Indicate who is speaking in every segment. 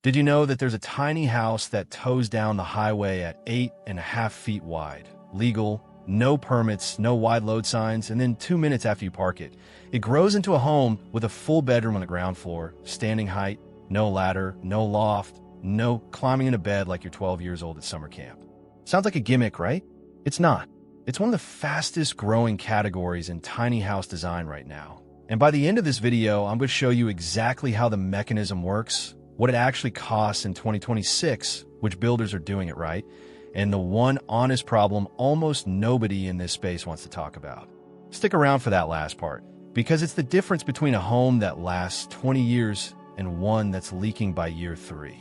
Speaker 1: Did you know that there's a tiny house that tows down the highway at 8.5 feet wide? Legal, no permits, no wide load signs, and then 2 minutes after you park it, it grows into a home with a full bedroom on the ground floor, standing height, no ladder, no loft, no climbing into bed like you're 12 years old at summer camp. Sounds like a gimmick, right? It's not. It's one of the fastest growing categories in tiny house design right now. And by the end of this video, I'm going to show you exactly how the mechanism works, what it actually costs in 2026, which builders are doing it right, and the one honest problem almost nobody in this space wants to talk about. Stick around for that last part, because it's the difference between a home that lasts 20 years and one that's leaking by year 3.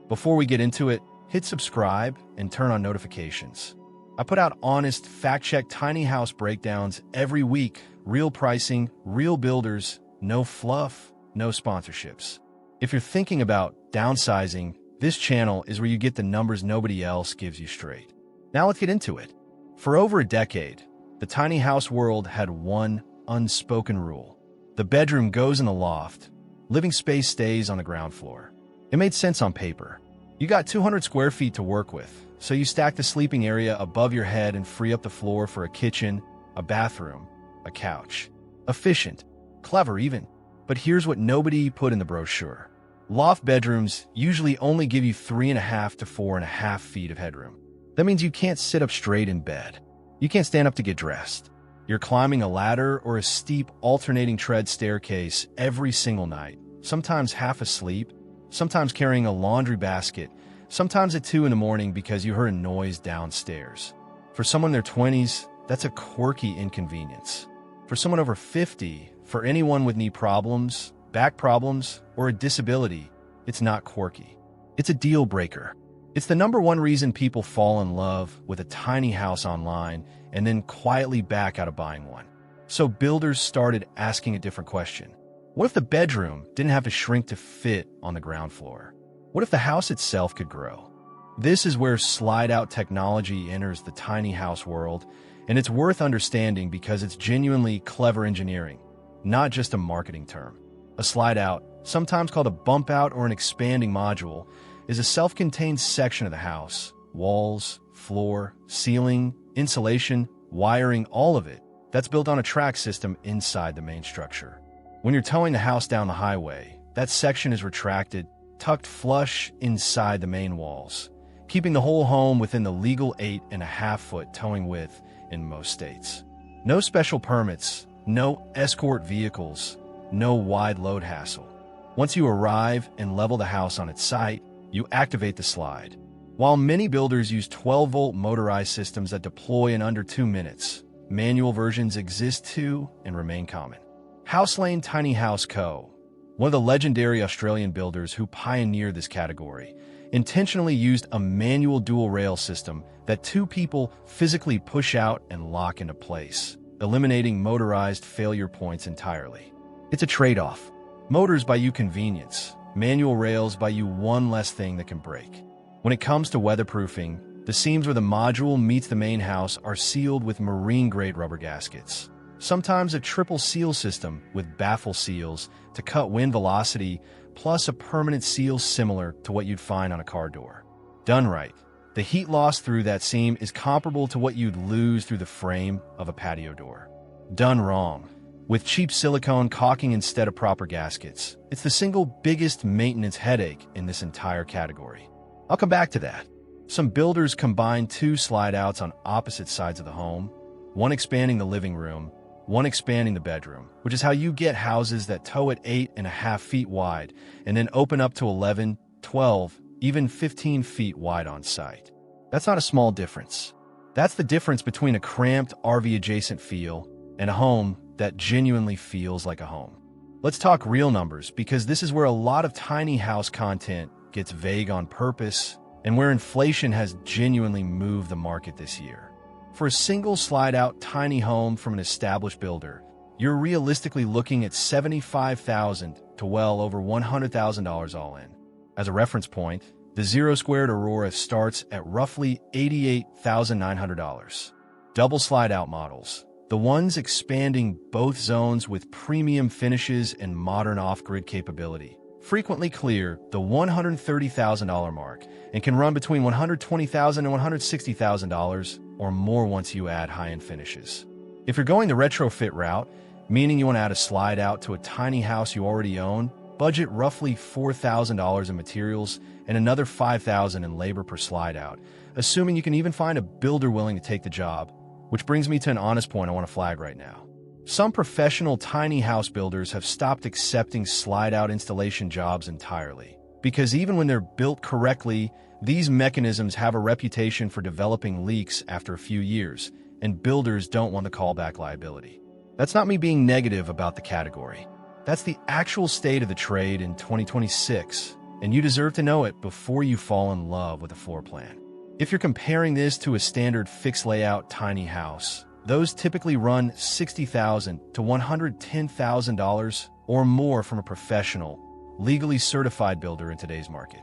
Speaker 1: Before we get into it, hit subscribe and turn on notifications. I put out honest, fact-check tiny house breakdowns every week, real pricing, real builders, no fluff, no sponsorships. If you're thinking about downsizing, this channel is where you get the numbers nobody else gives you straight. Now let's get into it. For over a decade, the tiny house world had one unspoken rule. The bedroom goes in the loft. Living space stays on the ground floor. It made sense on paper. You got 200 square feet to work with, so you stack the sleeping area above your head and free up the floor for a kitchen, a bathroom, a couch. Efficient, clever even. But here's what nobody put in the brochure. Loft bedrooms usually only give you 3.5 to 4.5 feet of headroom. That means you can't sit up straight in bed. You can't stand up to get dressed. You're climbing a ladder or a steep alternating tread staircase every single night, sometimes half asleep, sometimes carrying a laundry basket, sometimes at 2 in the morning because you heard a noise downstairs. For someone in their 20s, that's a quirky inconvenience. For someone over 50, for anyone with knee problems, back problems, or a disability, it's not quirky. It's a deal breaker. It's the #1 reason people fall in love with a tiny house online and then quietly back out of buying one. So builders started asking a different question. What if the bedroom didn't have to shrink to fit on the ground floor? What if the house itself could grow? This is where slide-out technology enters the tiny house world, and it's worth understanding because it's genuinely clever engineering, not just a marketing term. A slide-out, sometimes called a bump-out or an expanding module, is a self-contained section of the house. Walls, floor, ceiling, insulation, wiring, all of it, that's built on a track system inside the main structure. When you're towing the house down the highway, that section is retracted, tucked flush inside the main walls, keeping the whole home within the legal 8.5-foot towing width in most states. No special permits, no escort vehicles, no wide load hassle. Once you arrive and level the house on its site, you activate the slide. While many builders use 12-volt motorized systems that deploy in under 2 minutes, manual versions exist too and remain common. Häuslein Tiny House Co., one of the legendary Australian builders who pioneered this category, intentionally used a manual dual-rail system that 2 people physically push out and lock into place, eliminating motorized failure points entirely. It's a trade-off. Motors buy you convenience. Manual rails buy you one less thing that can break. When it comes to weatherproofing, the seams where the module meets the main house are sealed with marine-grade rubber gaskets. Sometimes a triple seal system with baffle seals to cut wind velocity, plus a permanent seal similar to what you'd find on a car door. Done right, the heat loss through that seam is comparable to what you'd lose through the frame of a patio door. Done wrong, with cheap silicone caulking instead of proper gaskets, it's the single biggest maintenance headache in this entire category. I'll come back to that. Some builders combine 2 slide-outs on opposite sides of the home, one expanding the living room, one expanding the bedroom, which is how you get houses that tow at 8.5 feet wide and then open up to 11, 12, even 15 feet wide on site. That's not a small difference. That's the difference between a cramped RV-adjacent feel and a home that genuinely feels like a home. Let's talk real numbers, because this is where a lot of tiny house content gets vague on purpose and where inflation has genuinely moved the market this year. For a single slide-out tiny home from an established builder, you're realistically looking at $75,000 to well over $100,000 all in. As a reference point, the Zerosquared Aurora starts at roughly $88,900. Double slide-out models, the ones expanding both zones with premium finishes and modern off-grid capability, frequently clear the $130,000 mark and can run between $120,000 and $160,000 or more once you add high-end finishes. If you're going the retrofit route, meaning you want to add a slide out to a tiny house you already own, budget roughly $4,000 in materials and another $5,000 in labor per slide out, assuming you can even find a builder willing to take the job. Which brings me to an honest point I want to flag right now. Some professional tiny house builders have stopped accepting slide-out installation jobs entirely, because even when they're built correctly, these mechanisms have a reputation for developing leaks after a few years, and builders don't want the callback liability. That's not me being negative about the category. That's the actual state of the trade in 2026, and you deserve to know it before you fall in love with a floor plan. If you're comparing this to a standard fixed layout tiny house, those typically run $60,000 to $110,000 or more from a professional, legally certified builder in today's market.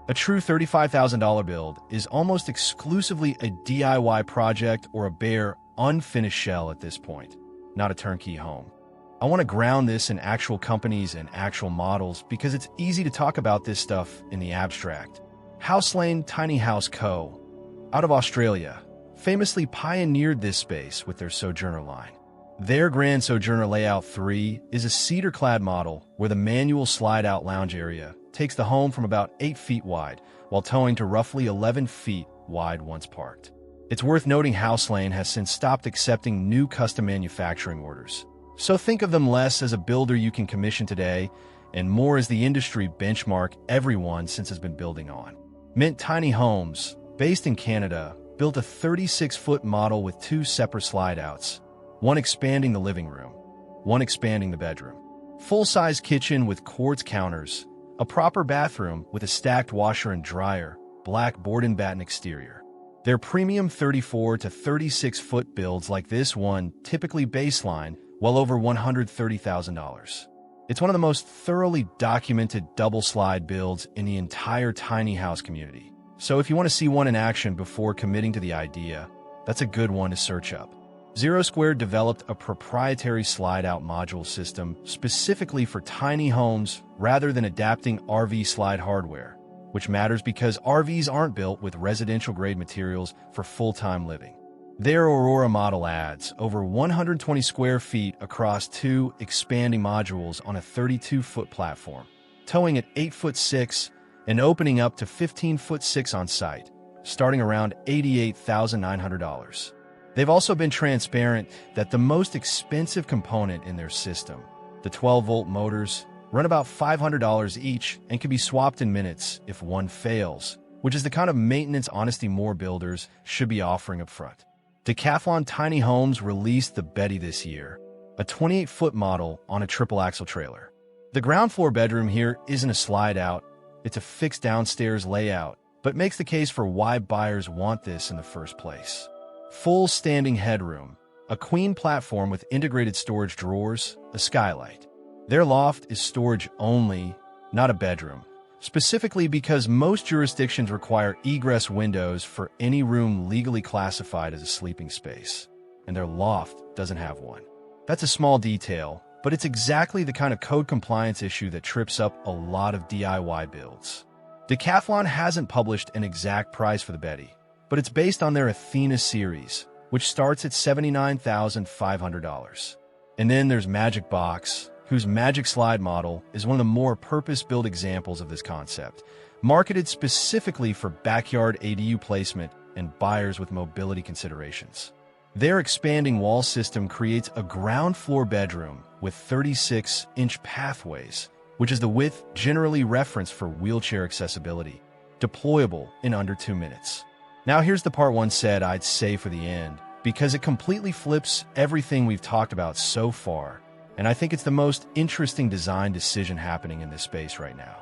Speaker 1: A true $35,000 build is almost exclusively a DIY project or a bare, unfinished shell at this point, not a turnkey home. I want to ground this in actual companies and actual models because it's easy to talk about this stuff in the abstract. Häuslein Tiny House Co., out of Australia, famously pioneered this space with their Sojourner line. Their Grand Sojourner Layout 3 is a cedar-clad model where the manual slide-out lounge area takes the home from about 8 feet wide while towing to roughly 11 feet wide once parked. It's worth noting Häuslein has since stopped accepting new custom manufacturing orders. So think of them less as a builder you can commission today and more as the industry benchmark everyone since has been building on. Mint Tiny Homes, based in Canada, built a 36-foot model with 2 separate slide-outs, one expanding the living room, one expanding the bedroom. Full-size kitchen with quartz counters, a proper bathroom with a stacked washer and dryer, black board and batten exterior. Their premium 34 to 36-foot builds like this one typically baseline well over $130,000. It's one of the most thoroughly documented double-slide builds in the entire tiny house community. So if you want to see one in action before committing to the idea, that's a good one to search up. Zerosquared developed a proprietary slide-out module system specifically for tiny homes rather than adapting RV slide hardware, which matters because RVs aren't built with residential-grade materials for full-time living. Their Aurora model adds over 120 square feet across 2 expanding modules on a 32-foot platform, towing at 8'6" and opening up to 15'6" on site, starting around $88,900. They've also been transparent that the most expensive component in their system, the 12-volt motors, run about $500 each and can be swapped in minutes if one fails, which is the kind of maintenance honesty more builders should be offering up front. Decathlon Tiny Homes released the Betty this year, a 28-foot model on a triple-axle trailer. The ground floor bedroom here isn't a slide-out, it's a fixed downstairs layout, but makes the case for why buyers want this in the first place. Full standing headroom, a queen platform with integrated storage drawers, a skylight. Their loft is storage only, not a bedroom, specifically because most jurisdictions require egress windows for any room legally classified as a sleeping space, and their loft doesn't have one. That's a small detail, but it's exactly the kind of code compliance issue that trips up a lot of DIY builds. Decathlon hasn't published an exact price for the Betty, but it's based on their Athena series, which starts at $79,500. And then there's MagicBox, whose MagicSlide model is one of the more purpose-built examples of this concept, marketed specifically for backyard ADU placement and buyers with mobility considerations. Their expanding wall system creates a ground floor bedroom with 36-inch pathways, which is the width generally referenced for wheelchair accessibility, deployable in under 2 minutes. Now here's the part one said I'd save for the end, because it completely flips everything we've talked about so far, and I think it's the most interesting design decision happening in this space right now.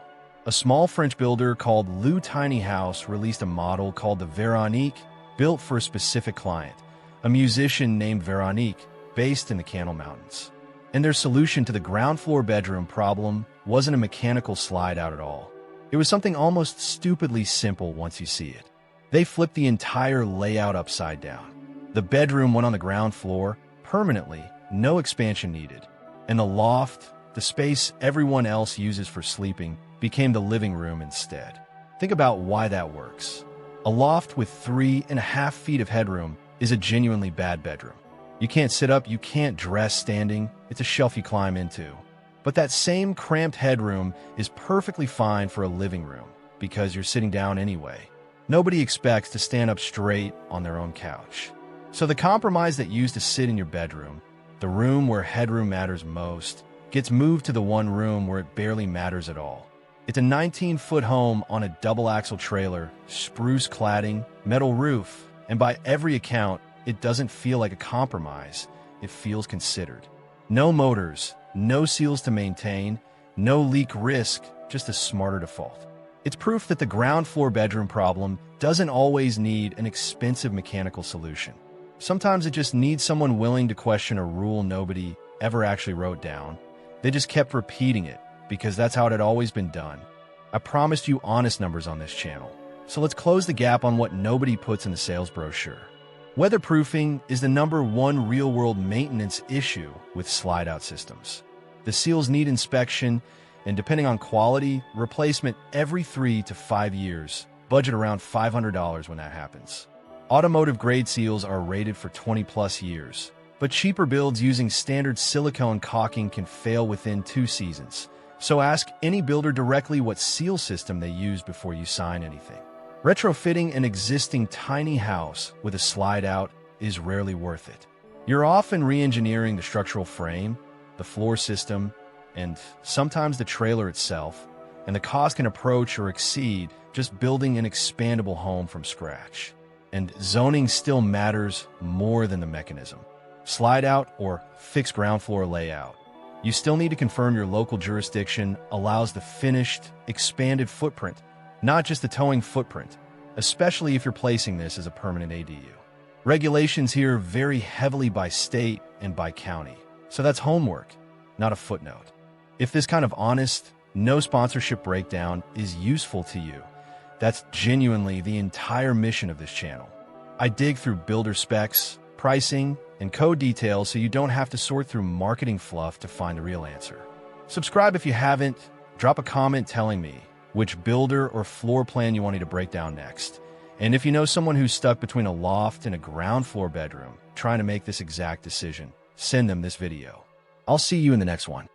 Speaker 1: A small French builder called Lou Tiny House released a model called the Veronique, built for a specific client, a musician named Veronique, based in the Cannell Mountains. And their solution to the ground floor bedroom problem wasn't a mechanical slide out at all. It was something almost stupidly simple once you see it. They flipped the entire layout upside down. The bedroom went on the ground floor, permanently, no expansion needed. And the loft, The space everyone else uses for sleeping became the living room instead. Think about why that works. A loft with 3.5 feet of headroom is a genuinely bad bedroom. You can't sit up, you can't dress standing, it's a shelf you climb into. But that same cramped headroom is perfectly fine for a living room because you're sitting down anyway. Nobody expects to stand up straight on their own couch. So the compromise that used to sit in your bedroom, the room where headroom matters most, gets moved to the one room where it barely matters at all. It's a 19-foot home on a double-axle trailer, spruce cladding, metal roof, and by every account, it doesn't feel like a compromise. It feels considered. No motors, no seals to maintain, no leak risk, just a smarter default. It's proof that the ground floor bedroom problem doesn't always need an expensive mechanical solution. Sometimes it just needs someone willing to question a rule nobody ever actually wrote down. They just kept repeating it because that's how it had always been done. I promised you honest numbers on this channel, so let's close the gap on what nobody puts in the sales brochure. Weatherproofing is the #1 real-world maintenance issue with slide-out systems. The seals need inspection, and depending on quality, replacement every 3 to 5 years. Budget around $500 when that happens. Automotive-grade seals are rated for 20-plus years, but cheaper builds using standard silicone caulking can fail within 2 seasons. So ask any builder directly what seal system they use before you sign anything. Retrofitting an existing tiny house with a slide-out is rarely worth it. You're often re-engineering the structural frame, the floor system, and sometimes the trailer itself, and the cost can approach or exceed just building an expandable home from scratch. And zoning still matters more than the mechanism. Slide-out or fixed ground floor layout. You still need to confirm your local jurisdiction allows the finished, expanded footprint, not just the towing footprint, especially if you're placing this as a permanent ADU. Regulations here vary heavily by state and by county, so that's homework, not a footnote. If this kind of honest, no sponsorship breakdown is useful to you, that's genuinely the entire mission of this channel. I dig through builder specs, pricing, and code details so you don't have to sort through marketing fluff to find the real answer. Subscribe if you haven't, drop a comment telling me which builder or floor plan you want me to break down next. And if you know someone who's stuck between a loft and a ground floor bedroom trying to make this exact decision, send them this video. I'll see you in the next one.